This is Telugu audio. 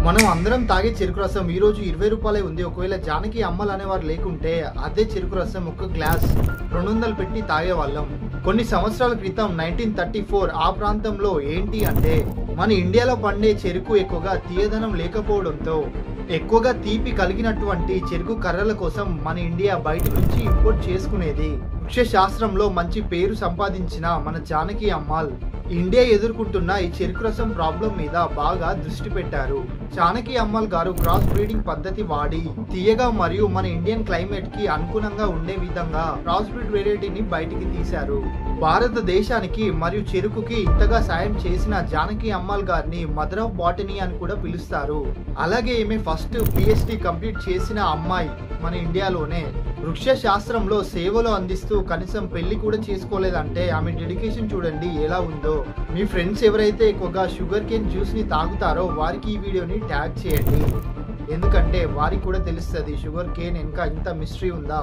మనం అందరం తాగే చెరుకు రసం ఈ రోజు 20 రూపాయలే ఉంది. ఒకవేళ జానకి అమ్మలు అనేవారు లేకుంటే అదే చెరుకు రసం ఒక గ్లాస్ 200 పెట్టి తాగేవాళ్ళం. కొన్ని సంవత్సరాల క్రితం 1934 ఆ ప్రాంతంలో ఏంటి అంటే మన ఇండియాలో పండే చెరుకు ఎక్కువగా తీయదనం లేకపోవడంతో ఎక్కువగా తీపి కలిగినటువంటి చెరుకు కర్రల కోసం మన ఇండియా బయట నుంచి ఇంపోర్ట్ చేసుకునేది. వృక్ష శాస్త్రంలో మంచి పేరు సంపాదించిన మన జానకి అమ్మాల్ ఇండియా ఎదుర్కొంటున్న ఈ చెరుకు రసం ప్రాబ్లం మీద బాగా దృష్టి పెట్టారు. జానకి అమ్మాల్ గారు క్రాస్ బ్రీడింగ్ పద్ధతి వాడి తీయగా మరియు మన ఇండియన్ క్లైమేట్ కి అనుగుణంగా ఉండే విధంగా క్రాస్ బ్రీడ్ వెరైటీని బయటికి తీశారు. భారతదేశానికి మరియు చెరుకుకి ఇంతగా సాయం చేసిన జానకి అమ్మాల్ గారిని మదర్ ఆఫ్ బాటనీ అని కూడా పిలుస్తారు. అలాగే ఈమె ఫస్ట్ PhD కంప్లీట్ చేసిన అమ్మాయి మన ఇండియాలోనే. వృక్ష శాస్త్రంలో సేవలు అందిస్తూ కనీసం పెళ్లి కూడా చేసుకోలేదంటే ఆమె డెడికేషన్ చూడండి ఎలా ఉందో. మీ ఫ్రెండ్స్ ఎవరైతే ఎక్కువగా షుగర్ కేన్ జ్యూస్ ని తాగుతారో వారికి ఈ వీడియోని ట్యాగ్ చేయండి, ఎందుకంటే వారికి కూడా తెలుస్తుంది షుగర్ కేన్ ఇంకా ఇంత మిస్టరీ ఉందా.